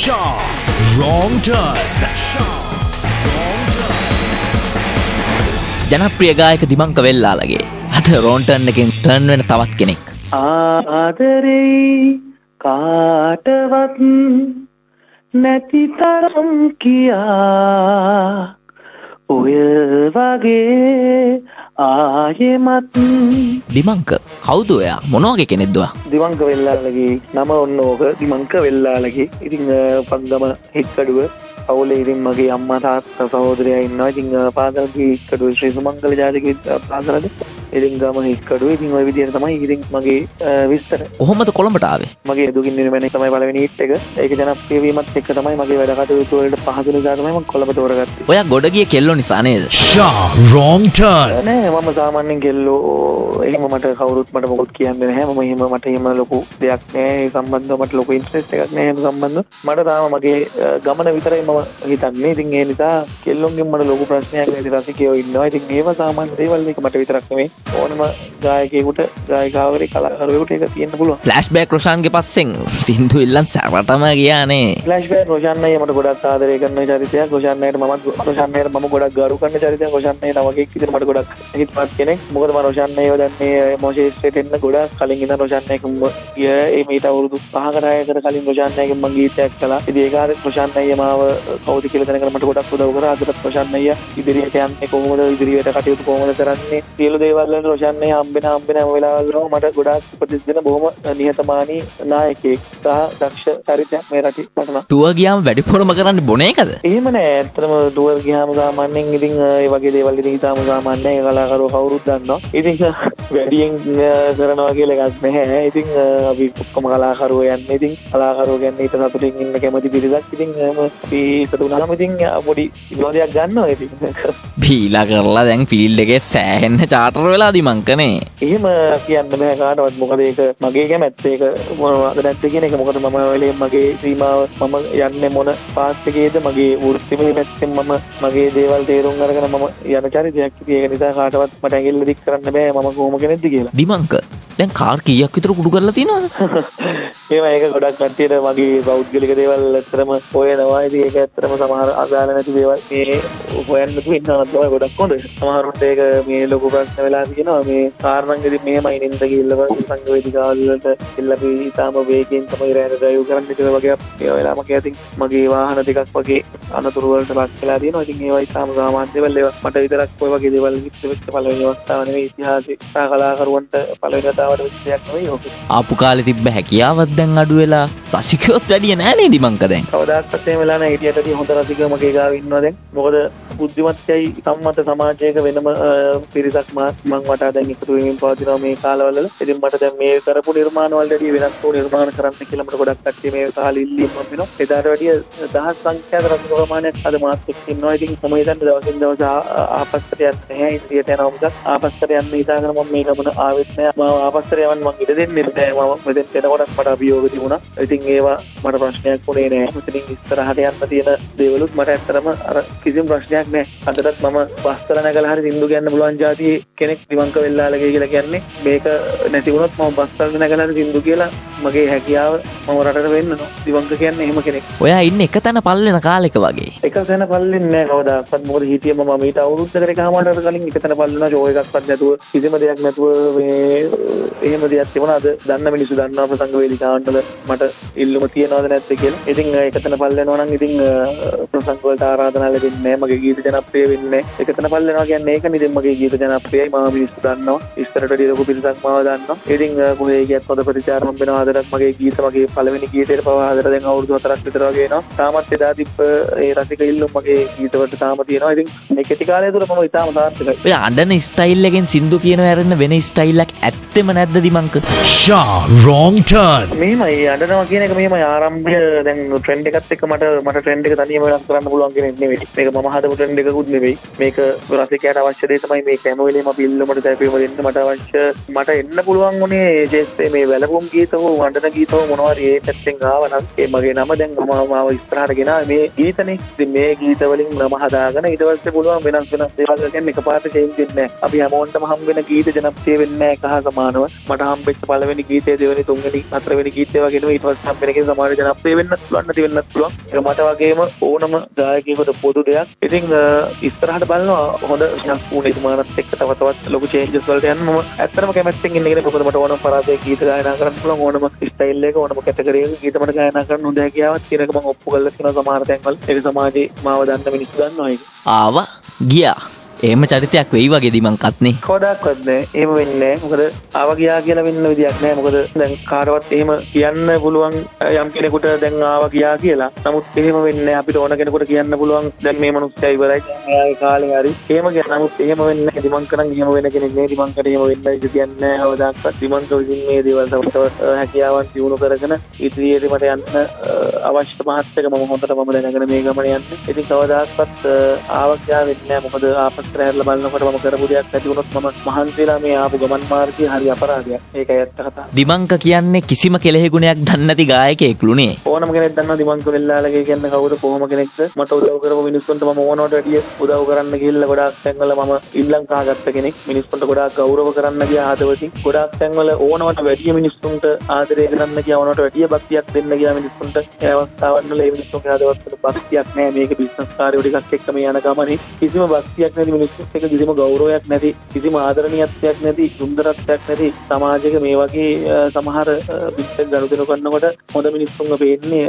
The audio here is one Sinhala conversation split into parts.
Shaw Wrong Turn. ජනප්‍රිය ගායක දිමංක වෙල්ලාලගේ අද රෝන් ටර්න් එකෙන් ටර්න් වෙන තවත් කෙනෙක්. ආදරේ කාටවත් නැති තරම් කියා ඔය වගේ ආයෙමත්. දිමංක කවුද ඔයා? මොන වගේ කෙනෙක්ද ඔයා? දිමංක වෙල්ලාලගේ නම ඔන්න ඕක. දිමංක වෙල්ලාලගේ. ඉතින් පන්දම හික්කඩුව අවුලේ ඉතින් මගේ අම්මා තාත්තා සහෝදරයා ඉන්නවා. ඉතින් පාසල්ගේ හික්කඩුව ශ්‍රී සුමංගල ජාතික පාසලද. ඉතින් ගම හික්කඩුව. ඉතින් ওই විදිහට තමයි ඉතින් මගේ විස්තර. කොහොමද කොළඹට ආවේ? මගේ දුකින් නිර්මණය තමයි පළවෙනි හිට් එක. ඒක ජනප්‍රිය වීමත් එක්ක තමයි මගේ වැඩ කටයුතු වලට පහසු නිසා තමයි මම කොළඹ තෝරගත්තේ. ඔයා ගොඩ ගිය කෙල්ලෝ නිසා නේද? Shaw Wrong Turn. නෑ මම සාමාන්‍යයෙන් කෙල්ලෝ එහෙම මට කවුරුත් මට මොකක් කියන්නේ නැහැ. මම එහෙම මට එහෙම ලොකු දෙයක් නෑ. ඒ සම්බන්ධව මට ලොකු ඉන්ට්‍රෙස්ට් එකක් නෑ. එහෙම සම්බන්ධව මට තාම මගේ ගමන විතරයි මම හිතන්නේ. ඉතින් ඒ නිසා කෙල්ලොන්ගෙන් මට ලොකු ප්‍රශ්නයක් නැති රසිකයෝ ඉන්නවා. ඉතින් ඒව සාමාන්‍ය දේවල් එක මට විතරක් නෙමෙයි ඕනම ගායකයෙකුට ගායිකාවකෙකුට කලාකාරයෙකුට ඒක තියෙන්න පුළුවන්. ෆ්ලෑෂ්බෑක් රොෂාන්ගේ පස්සෙන් සින්දු ඉල්ලන් සැරටම ගියානේ. ෆ්ලෑෂ්බෑක් රොෂාන් අයියා මට ගොඩක් ආදරය කරන චරිතයක්. රොෂාන් අයියට මම ගොඩක් ගරු කරන චරිතයක්. රොෂාන් අයියා නවකෙක් විදිහට මට ගොඩක් හිතපත් කෙනෙක්. මොකද මම රොෂාන් අයියව දන්නේ මොෂේස්ටේට එන්න ගොඩක් කලින් ඉඳන් රොෂාන් අයියා මීට අවුරුදු 5කට 6කට කලින් රොෂාන් අයියගෙන් මම ගීතයක් කළා. ඉතින් ඒ කාලේ රොෂාන් අයියා මාව කවුද කියලා දැනගෙන මට ගොඩක් උදව් කරා. අදට රොෂාන් අයියා ඉදිරියට යන්නේ කොහොමද, ඉදිරියට කටයුතු කොහොමද කරන්නේ, සියලු දේවල් වලට රොෂාන් අයියා හම්බෙන හැම වෙලාවෙම මට ගොඩාක් උපදෙස් දෙන බොහොම නිහතමානී නායකයෙක් සහ දක්ෂ චරිතයක් මේ රටේ මට. ටුවර් ගියාම වැඩිපුරම කරන්නේ බොන එකද? එහෙම නෑ. ඇත්තටම ටුවර් ගියාම සාමාන්‍යයෙන් ඉතින් ඒ වගේ දේවල් ඉතින් ඊටාම සාමාන්‍යයි. ඒ කලාකරුවෝ කවුරුත් දන්නවා. ඉතින් වැඩියෙන් කරනවා කියලා එකක් නැහැ. ඉතින් අපි ඔක්කොම කලාකරුවෝ යන්නේ. ඉතින් කලාකරුවෝ කියන්නේ ඊට සතුටින් ඉන්න කැමති පිරිසක්. ඉතින් අපි එකතු වුණාම ඉතින් පොඩි විනෝදයක් ගන්නවා. ඉතින් බීලා කරලා දැන් ෆීල්ඩ් එකේ සෑහෙන්න චාටර් වෙලා දිමංකනේ. එහෙම කියන්න බෑ කාටවත්. මොකද ඒක මගේ කැමැත්ත. ඒක මොනවද නැද්ද කියන එක. මොකද මම වෙලෙම මගේ සීමාව මම යන්නේ මොන පාස් එකේද මගේ වෘත්තිමය පැත්තෙන් මම මගේ දේවල් තේරුම් අරගෙන මම යන චරිතයක්. ඉතින් ඒක නිසා කාටවත් මට ඇඟිල්ල දික් කරන්න බෑ මම කොහොම කෙනෙක්ද කියලා. දිමංක දැන් කාර් කීයක් විතර කුඩු කරලා තියෙනවද? ඒක ගොඩක් කට්ටියට මගේ පෞද්ගලික දේවල් ඇත්තටම හොයනවා. ඉතින් ඒක ඇත්තටම සමහර අදාළ නැති දේවල් මේ හොයන්න තු ඉන්නවා තමයි ගොඩක් හොඳ. සමහරුන්ට ඒක මේ ලොකු ප්‍රශ්න වෙලා තියෙනවා. මේ කාරණංගෙදි මෙහෙමයි නින්ද කියලා සංඝ වේදිකාවල් වලට එල්ලපි තාම වේගයෙන් තමයි රෑන ඩ්‍රයිව් කරන්න කියලා වගේ ඒ වෙලාව මගේ වාහන දෙකක් වගේ අනතුරු වලට පත් වෙලා තියෙනවා. ඉතින් ඒවා ඉතාම සාමාන්‍ය දේවල්. ඒවා මට විතරක් ඔය වගේ දේවල් වෙච්ච පළවෙනි අවස්ථාව නෙවෙයි. ඉතිහාසයේ කලාකරුවන්ට පළවෙනි වතාවට වෙච්ච දෙයක් නෙවෙයි ඕක. ආපු කාලේ තිබ්බ හැකියාවක් දැන් අඩු වෙලා රසිකයොත් වැඩිය නෑ නේද දිමංක දැන්? කවදාවත් එහෙම වෙලා නැහැ. හිටියටදී හොඳ රසිකයෝ මගේ ගාව ඉන්නවා දැන්. මොකද බුද්ධිමත්යයි සම්මත සමාජයක වෙනම පිරිසක් මම වටා දැන් එකතු වෙමින් පවතිනවා මේ කාලවල. ඉතින් මට දැන් මේ කරපු නිර්මාණ වලදී වෙනස් වූ නිර්මාණ කරන්න කියලා මට ගොඩක් කට්ටිය මේ කාලේ ඉල්ලීම් වෙනවා. එදාට වැඩිය දහස් සංඛ්‍යාත රසික ප්‍රමාණයක් අද මාත් එක්ක ඉන්නවා. ඉතින් මම හිතන්නේ දවසින් දවස ආපස්සට යන්නේ නැහැ. ඉදිරියට යනවා මිසක් ආපස්සට යන්න හිතාගෙන මම මේ ගමන ආවෙත් නැහැ. මම ආපස්සට යවන්න මම ඉඩ දෙන්නේ නැහැ. මම මෙතෙන් එනකොටත් මට අභියෝග තිබුණා. ඉතින් ඒවා මට ප්‍රශ්නයක් වුණේ නැහැ. මෙතනින් ඉස්සරහට යන්න තියෙන දේවලුත් මට ඇත්තටම අර කිසිම ප්‍රශ්නයක් නැහැ. අදටත් මම බස්තර නැගලා හරි සින්දු කියන්න පුළුවන් જાතියේ කෙනෙක් දිමංක වෙල්ලාලගේ කියලා කියන්නේ. මේක නැති වුණොත් මම බස්තර නැගලා හරි සින්දු කියලා මගේ හැකියාව මම රටට වෙන්නනවා. දිමංක කියන්නේ එහෙම කෙනෙක්. ඔයා ඉන්නේ එක තැන පල් වෙන කාලෙක වගේ. එක තැන පල් වෙන්නේ නැහැ කවදාවත්. මොකද හිටියේ මම මීට අවුරුද්දකට එකමාරකට කලින් එක තැන පල් වෙනවා. ෂෝ එකක්වත් නැතුව කිසිම දෙයක් නැතුව මේ එහෙම දෙයක් තිබුණා. අද දන්න මිනිස්සු දන්නවා ප්‍රසංග වේදිකාවන්වල මට ඉල්ලුම තියනවද නැද්ද කියලා. ඉතින් එකතන පල් වෙනවා නම් ඉතින් ප්‍රසංග වලට ආරාධනා ලැබෙන්නේ නැහැ. මගේ ගීත ජනප්‍රිය වෙන්නේ නැහැ. එකතන පල් වෙනවා කියන්නේ ඒකනේ. ඉතින් මගේ ගීත ජනප්‍රියයි. මම මිනිස්සු දන්නවා. ඉස්සරට ලොකු පිරිසක් මාව දන්නවා. ඉතින් කොහේ ගියත් හොඳ ප්‍රතිචාර හම්බෙනවා. අදටත් මගේ ගීත මගේ පළවෙනි ගීතේට පවා අදට දැන් අවුරුදු 4ක් විතර වගේ එනවා. තාමත් එදා තිබ්බ ඒ රසික ඉල්ලුම් මගේ ගීතවලට තාම තියෙනවා. ඉතින් මේ කෙටි කාලය තුළ මම ඉතාම සාර්ථකයි. ඔය අඬන ස්ටයිල් එකෙන් සින්දු කියනවා ඇරෙන්න වෙන ස්ටයිල් එකක් ඇත්තෙම නැද්ද දිමංක? Shaw Wrong Turn. මෙහෙමයි අඬනවා කියන එක මෙහෙමයි ආරම්භය. දැන් ට්‍රෙන්ඩ් එකත් එක්ක මට ට්‍රෙන්ඩ් එක තනියම වෙනස් කරන්න පුළුවන් කෙනෙක් නෙවෙයි. මේක මම හදපු ට්‍රෙන්ඩ් එකකුත් නෙවෙයි. මේක රසිකයාට අවශ්‍ය දේ තමයි මේක හැම වෙලේම අපි ඉල්ලුමට දැපීම දෙන්න මට අවශ්‍ය. මට එන්න පුළුවන් උනේ ජෙස්සේ මේ වැළපුම් ගීත හෝ අඬන ගීත හෝ මොනවා හරි ඒ පැත්තෙන් ආවනම් ඒ මගේ නම දැන් මාව ඉස්සරහට ගෙනාවේ මේ ගීතනේ. ඉතින් මේ ගීත වලින් නම හදාගෙන ඊට පස්සේ පුළුවන් වෙනස් දේවල් කියන්නේ එකපාරට චේන්ජ් වෙන්නේ නැහැ. අපි හැමෝටම හම් වෙන ගීත ජනප්‍රිය වෙන්නේ නැහැ එක හා සමානව. බලනවා මට හම්බෙච්ච පළවෙනි ගීතය දෙවෙනි තුන්වෙනි හතරවෙනි ගීතය වගේම ඊට පස්සේ හම්බෙන එකේ සමහර ජනප්‍රිය වෙන්නත් පුළුවන් නැති වෙන්නත් පුළුවන්. ඒක මට වගේම ඕනම ගායකයෙකුට පොදු දෙයක්. ඉතින් ඉස්සරහට බලනවා හොඳ නිර්මාණත් එක්ක තව තවත් ලොකු චේන්ජස් වලට යන්න මම ඇත්තටම කැමැත්තෙන් ඉන්නේ කෙනෙක්. මොකද මට ඕනම පරාදයේ ගීත ගායනා කරන්න පුළුවන් ඕනම ස්ටයිල් එක ඕනම කැටගරි එකක ගීත මට ගායනා කරන්න හොඳ හැකියාවක් තියෙන එක මම ඔප්පු කරලා තියෙනවා සමහර තැන්වල. ඒක සමාජයේ මාව දන්න මිනිස්සු දන්නවා ඒක. ආවා ගියා. එහෙම චරිතයක් වෙයි වගේ දිමංකත් නේ. කවදාවත් නෑ. එහෙම වෙන්නේ නෑ. මොකද ආවා ගියා කියලා වෙන්න විදියක් නෑ. මොකද දැන් කාටවත් එහෙම කියන්න පුළුවන් යම් කෙනෙකුට දැන් ආවා ගියා කියලා. නමුත් එහෙම වෙන්නේ නෑ. අපිට ඕන කෙනෙකුට කියන්න පුළුවන් දැන් මේ මිනිස්සයා ඉවරයි. එයාගේ කාලේ හරි. එහෙම කියන නමුත් එහෙම වෙන්නේ නෑ. දිමංක නම් එහෙම වෙන කෙනෙක් නේ. දිමංකට එහෙම වෙන්නයි කියන්නේ නෑ. අවදාක්වත් දිමංක විසින් මේ දේවල් තව හැකියාවන් දිනු කරගෙන ඉදිරියට මට යන්න අවශ්‍ය මහත්කම මම හොඳටම දැනගෙන මේ ගමන යන්නේ. ඉතින් කවදාවත් ආවා ගියා වෙන්නේ නෑ. මොකද ආපස්සට හැරලා බලනකොට මම කරපු දෙයක් ඇති වුණොත් මම මහන්සිලා මේ ආපු ගමන් මාර්ගය හරි අපරාධයක්. ඒකයි ඇත්ත කතාව. දිමංක කියන්නේ කිසිම කෙලෙහි ගුණයක් දන්නේ නැති ගායකයෙක්ලුනේ. ඕනම කෙනෙක් දන්නවා දිමංක වෙල්ලාලගේ කියන්නේ කවුද කොහොම කෙනෙක්ද. මට උදව් කරපු මිනිස්සුන්ට මම ඕනවට වැඩිය උදව් කරන්න ගිහිල්ලා ගොඩාක් තැන්වල මම ඉල්ලම් කහගත්ත කෙනෙක්. මිනිස්සුන්ට ගොඩාක් ගෞරව කරන්න ගියා ආදවතින්. ගොඩාක් තැන්වල ඕනවට වැඩිය මිනිස්සුන්ට ආදරය කරන්න ගියා ඕනවට වැඩිය භක්තියක් දෙන්න ගියා මිනිස්සුන්ට. ඒ අවස්ථාවන් වල ඒ මිනිස්සුන්ගේ ආදවත්වල භක්තියක් නැහැ. මේක බිස්නස් කාර්යෝ ටිකක් එක්ක මේ යන ගමනේ කිසිම භක්තියක් නැති මිනිස්සුන්ට එක කිසිම ගෞරවයක් නැති කිසිම ආදරණීයත්වයක් නැති සුන්දරත්වයක් නැති සමාජයක මේ වගේ සමහර පිටට ගනුදෙනු කරනකොට හොඳ මිනිස්සුන්ව පේන්නේ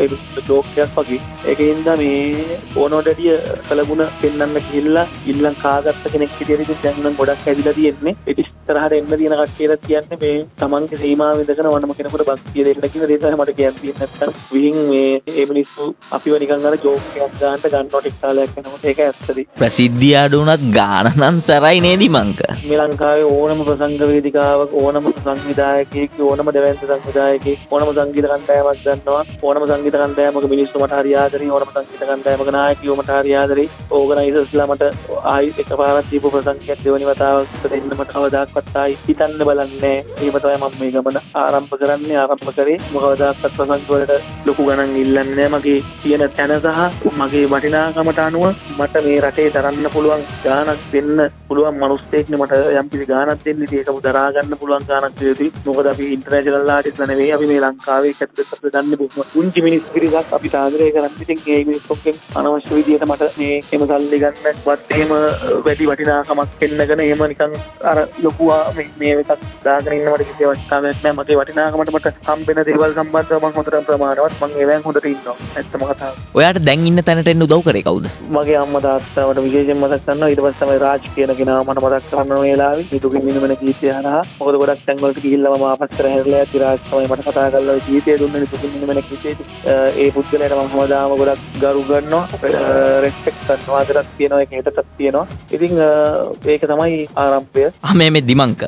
ඒ ජෝක්යක් වගේ. ඒකෙන්ද මේ ඕනෝට වැඩිය කලගුණ පෙන්වන්න ගිහිල්ලා ඉල්ලන් කාගත්ත කෙනෙක් විදියට දැන් නම් ගොඩක් ඇදිලා තියෙන්නේ. ඒ ඉස්සරහට එන්න තියෙන කට්ටියට කියන්නේ මේ තමන්ගේ සීමාව විඳගෙන වන්නම කෙනෙකුට භක්තිය දෙන්න කියන දේ තමයි මට කියන්නේ. නැත්තම් විහිං මේ මේ මිනිස්සු අපිව නිකන් අර ජෝක් එකක් ගන්නට ටික කාලයක් යනකොට ඒක ඇත්තද? ප්‍රසිද්ධිය අඩු වුණත් ගානනම් සරයි නේ දිමංක. මේ ලංකාවේ ඕනම ප්‍රසංග වේදිකාවක් ඕනම සංවිධායකයෙක් ඕනම දෙවැන්ත සංවිධායකයෙක් ඕනම සංගීත කණ්ඩායමක් ගන්නවා. ඕනම සංගීත කණ්ඩායමක මිනිස්සු මට හරි ආදරේ. ඕනම සංගීත කණ්ඩායමක නායකයෝ මට හරි ආදරේ. ඕගනයිසර්ස්ලා මට ආයි එකපාරක් දීපු ප්‍රසංගයක් දෙවනි වතාවක් දෙන්න මට කවදාවත් ආයි හිතන්න බලන්නේ. එහෙම තමයි මම මේ ගමන ආරම්භ කරන්නේ. ආරම්භ කරේ මොකවදාවත් ප්‍රසංග වලට ලොකු ගණන් ඉල්ලන්නේ මගේ තියෙන තැන සහ මගේ වටිනාකමට අනුව මට මේ රටේ දරන්න පුළුවන් ගානක් දෙන්න පුළුවන් මිනිස්සෙක්නේ මට යම් කිසි ගානක් දෙන්න ඉතින් ඒක දරා ගන්න පුළුවන් ගානක් දෙයුතුයි. මොකද අපි ඉන්ටර්නැෂනල් ආටිස්ට්ලා නෙවෙයි. අපි මේ ලංකාවේ කැපිටල් අපිට දන්නේ බොහොම පුංචි මිනිස්සු පිරිසක් අපිට ආදරය කරන් ඉතින් ඒ මිනිස්සුන්ගෙන් අනවශ්‍ය විදියට මට මේ එහෙම සල්ලි ගන්නවත් එහෙම වැඩි වටිනාකමක් දෙන්නගෙන එහෙම නිකන් අර ලොකු මේ එකක් දාගෙන ඉන්න මට කිසි අවශ්‍යතාවයක් නැහැ. මගේ වටිනාකමට මට හම්බෙන දේවල් සම්බන්ධව මම හොඳට ප්‍රමාණවත් මම ඒවෙන් හොඳට ඉන්නවා. ඇත්තම කතාව. ඔයාට දැන් ඉන්න තැනට එන්න උදව් කරේ කවුද? මගේ අම්මා තාත්තා මට විශේෂයෙන් මතක් කරනවා. ඊට පස්සේ තමයි රාජ් කියන කෙනා මට මතක් කරන වෙලාවේ නිදුකින් නිනමන ගීතය හරහා මොකද ගොඩක් තැන්වලට ගිහිල්ලා මම ආපස්සට හැරිලා යද්දි රාජ් තමයි මට කතා කරලා ඔය ගීතය දුන්නේ නිදුකින් නිනමන ගීතේදී. ඒ පුද්ගලයාට මම හැමදාම ගොඩක් ගරු කරනවා. රෙස්පෙක්ට් කරනවා. ආදරයක් තියෙනවා. ඒක හිතටත් තියෙනවා. ඉතින් ඒක තමයි ආරම්භය. මේ දිමංක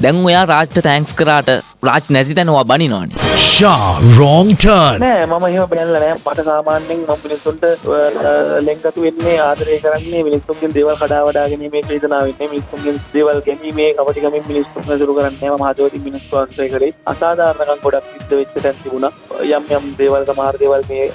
දැන් ඔයා රාජ්ට තෑන්ක්ස් කරාට රාජ් නැති තැන ඔයා බනිනවනේ. Shah, wrong turn. නෑ මම එහෙම බැලලා නෑ. මට සාමාන්‍යයෙන් මම මිනිස්සුන්ට ලෙන්ගතු වෙන්නේ ආදරය කරන්නේ මිනිස්සුන්ගෙන් දේවල් කඩා වඩා ගැනීමේ වේදනාව වෙන්නේ. මිනිස්සුන්ගෙන් දේවල් ගැනීමේ කපටිකමින් මිනිස්සුන් නසුරු කරන්නේ නෑ. මම ආදෝතින් මිනිස්සු ආශ්‍රය කරේ. අසාධාරණකම් ගොඩක් සිද්ධ වෙච්ච තැන් තිබුණා. යම් දේවල් සමහර දේවල් මේ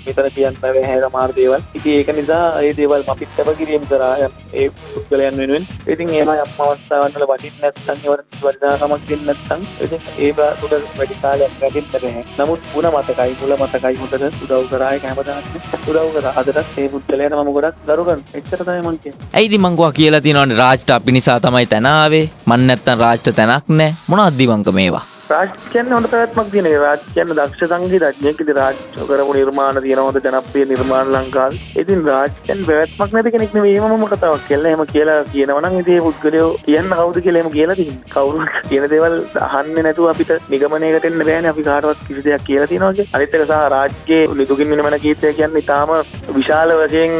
මෙතන කියන්න බෑ සමහර දේවල්. ඉතින් ඒක නිසා ඒ දේවල් අපිට තවකිරීම කරා ඒ පුද්ගලයන් වෙනුවෙන්. ඉතින් ඒවා යම් අවස්ථාවන් වල වටින්නේ නැත්නම් ඒවට වටිනාකමක් දෙන්නේ නැත්නම් ඉතින් ඒක උඩ වැඩි කාලයක් රැඳෙන්න බැහැ. නමුත් මුල මතකයි හොඳට උදව් කරා ඒක හැමදාම උදව් කරා. අදටත් මේ පුද්ගලයාට මම ගොඩක් දරු කරනවා. එච්චර තමයි මම කියන්නේ. ඇයිද මං කියලා තියෙනවනේ රාජ්ට අපි නිසා තමයි තැන ආවේ. මන් නැත්තම් රාජ්ට තැනක් නැහැ. මොනවද දිමංක මේවා? රාජ් කියන්නේ හොඳ පැවැත්මක් තියෙන එක. රාජ් කියන්නේ දක්ෂ සංගීතඥයෙක්. ඉතින් රාජ් කරපු නිර්මාණ තියෙන හොඳ ජනප්‍රිය නිර්මාණ ලංකාවේ. ඉතින් රාජ් කියන්නේ පැවැත්මක් නැති කෙනෙක් නෙවෙයි. එහෙමම කතාවක් කියලා. එහෙම කියලා කියනවා නම් ඉතින් මේ පුද්ගලයෝ කියන්න කවුද කියලා එහෙම කියලා තියෙන්නේ. කවුරුත් කියන දේවල් අහන්නේ නැතුව අපිට නිගමනයකට එන්න බෑනේ. අපි කාටවත් කිසි දෙයක් කියලා තියනවා කියන්නේ. අනිත් එක සහ රාජ්ගේ නිදුකින් නිනමන ගීතය කියන්නේ ඊටාම විශාල වශයෙන්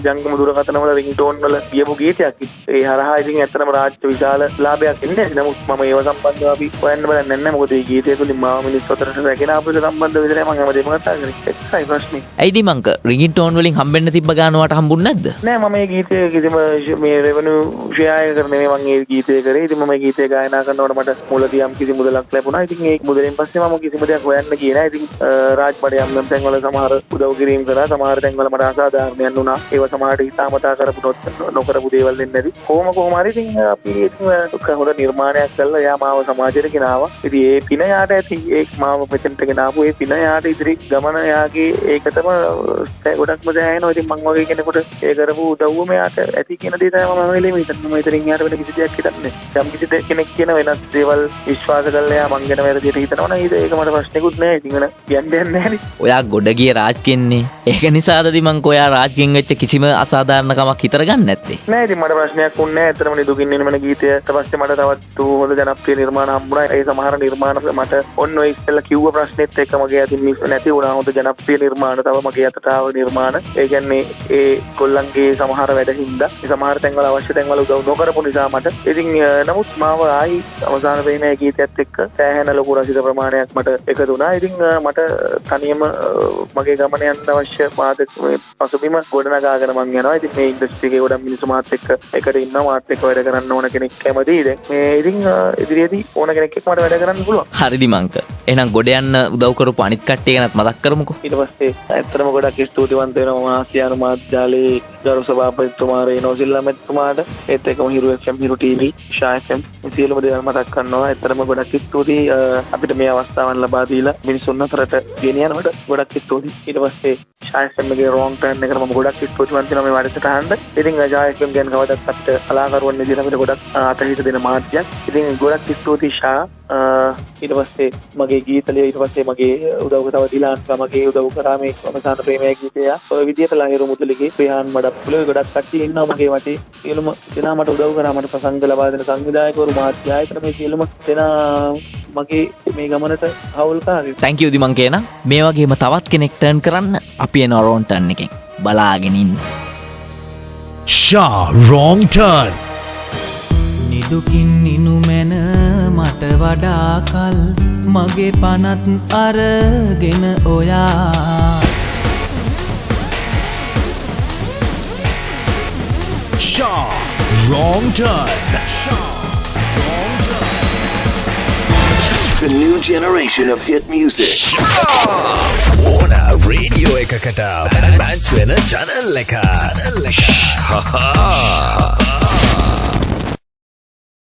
ජංගම දුරකථන වල රින්ග්ටෝන් වල කියපු ගීතයක්. ඒ හරහා ඉතින් ඇත්තටම රාජ්ට විශාල ලාභයක් එන්නේ. නමුත් මම ඒව සම්බන්ධව අපි හොයන්න බලන්නේ නැහැ. මොකද මේ ගීතය තුලින් මාව මිනිස්සු අතරට රැගෙන ආපු සම්බන්ධ විතරයි මම හැමදේම කතා කරන්නේ. ඒකයි ප්‍රශ්නේ. ඇයිද මංක රින්ගින් ටෝන් වලින් හම්බෙන්න තිබ්බ ගානවට හම්බුන්නේ නැද්ද? නෑ මම මේ ගීතය කිසිම මේ රෙවෙනියු ෂෙයා කරන්නේ නෙමෙයි මම මේ ගීතය කරේ. ඉතින් මම මේ ගීතය ගායනා කරනකොට මට මුලදී යම් කිසි මුදලක් ලැබුණා. ඉතින් ඒ මුදලෙන් පස්සේ මම කිසිම දෙයක් හොයන්න ගියේ නෑ. ඉතින් රාජ් මඩ යම් තැන්වල සමහර උදව් කිරීම කරා. සමහර තැන්වල මට අසාධාරණයක් වුණා. ඒවා සමහරට හිතාමතා කරපු නොකරපු දේවල් දෙන්නේ නැති. කොහොම හරි ඉතින් අපි හොඳ නිර්මාණයක් කළා. යා මාව සමාජයට ගෙනාවා. ඉතින් ඒ පින යාට ඇති. ඒක මාව මෙතෙන්ට ගෙනාවු. ඒ පින යාට ඉදිරි ගමන යාගේ ඒකටම ගොඩක්ම දැනෙනවා. ඉතින් මං වගේ කෙනෙකුට ඒ කරපු උදව්ව මෙයාට ඇති කියන දේ තමයි මම වෙලෙම හිතන්නේ. මම ඉතින් යාට වෙන කිසි දෙයක් හිතන්නේ නැහැ. යම් කිසි කෙනෙක් කියන වෙනස් දේවල් විශ්වාස කරලා යා මං ගැන වැරදියට හිතනවා නම් ඒක මට ප්‍රශ්නකුත් නැහැ. ඉතින් වෙන කියන්නේ නැහැ නේ. ඔයා ගොඩ ගිය රාජ් කියන්නේ. ඒක නිසාද මං ඔයා රාජ්ගෙන් වෙච්ච කිසිම අසාධාරණකමක් හිතර ගන්න නැත්තේ? නෑ ඉතින් මට ප්‍රශ්නයක් වුණේ නැහැ. ඇත්තටම නිදුකින් නිර්මණ ගීතය ඊට පස්සේ මට තවත් හොඳ ජනප්‍රිය නිර්මාණ හම්බුණා. ඒ සමහර නිර්මාණ මට ඔන්න ඔය ඉස්සෙල්ලා කිව්ව ප්‍රශ්නෙත් එක්ක මගේ අතින් නැති වුණා. හොඳ ජනප්‍රිය නිර්මාණ තව මගේ අතට ආව නිර්මාණ. ඒ කියන්නේ ඒ ගොල්ලන්ගේ සමහර වැඩ හින්දා සමහර තැන්වල අවශ්‍ය තැන්වල උදව් නොකරපු නිසා මට ඉතින් නමුත් මාව ආයි අවසාන වෙන්නේ ගීතයත් එක්ක සෑහෙන ලොකු රසික ප්‍රමාණයක් මට එකතු වුණා. ඉතින් මට තනියම මගේ ගමන යන්න අවශ්‍ය පාදක පසුබිම ගොඩනගාගෙන මං යනවා. ඉතින් මේ ඉන්ඩස්ට්‍රි එකේ ගොඩක් මිනිස්සු මාත් එක්ක එකට ඉන්නවා. මාත් එක්ක වැඩ කරන්න ඕන කෙනෙක් කැමතියි. දැන් මේ ඉතින් ඉදිරියේදී ඕන කෙනෙක් එක්ක මට වැඩ කරන්න පුළුවන්. හරිදි මංක. එහෙනම් ගොඩ යන්න උදව් කරපු අනිත් කට්ටිය ගැනත් මතක් කරමුකෝ. ඊට පස්සේ ඇත්තටම ගොඩක් ස්තුතිවන්ත වෙනවා ආසියානු මාධ්‍යාලයේ ගරු සභාපතිතුමා රේනෝ සිල්වා මැතිතුමාට. ඒත් එක්කම හිරු FM හිරු TV ෂා FM සියලුම දේවල් මතක් කරනවා. ඇත්තටම ගොඩක් ස්තුතියි අපිට මේ අවස්ථාවන් ලබා දීලා මිනිසුන් අතරට ගෙනියනකොට ගොඩක් ස්තුතියි. ඊට පස්සේ ෂා FM ගේ රෝන් ටර්න් එකට මම ගොඩක් ස්තුතිවන්ත වෙනවා මේ වැඩසටහනට. ඉතින් ෂා FM ගැන කවදාවත් අපිට කලාකරුවන් විදිහට අපිට ගොඩක් අතහිත දෙන මාධ්‍යයක්. ඉතින් ගොඩක් ස්තුතියි ෂා. ඊට පස්සේ මගේ ගීතලය ඊට පස්සේ මගේ උදව් තව දිලාන්කා මගේ උදව් කරා මේ අවසාන ප්‍රේමයේ ගීතය. ඔය විදිහට ලහිරු මුතුලිගේ ප්‍රියාන් මඩප්පුලේ ගොඩක් කට්ටිය ඉන්නවා මගේ වටේ. සියලුම දෙනා මට උදව් කරා. මට ප්‍රසංග ලබා දෙන සංවිධායකවරු මාධ්‍ය ආයතන මේ සියලුම දෙනා මගේ මේ ගමනට හවුල්කාරයෝ. thank you දිමං කියන. මේ වගේම තවත් කෙනෙක් ටර්න් කරන්න අපි එන රෝන් ටර්න් එකෙන් බලාගෙන ඉන්න. Shah Wrong Turn. නිදුකින් නිනු මැන මට වඩා කල් මගේ පනත් අරගෙන ඔයා Shah Wrong Turn. The new generation of hit music. ඕන රේඩියෝ එකකට මැච් වෙන channel එක.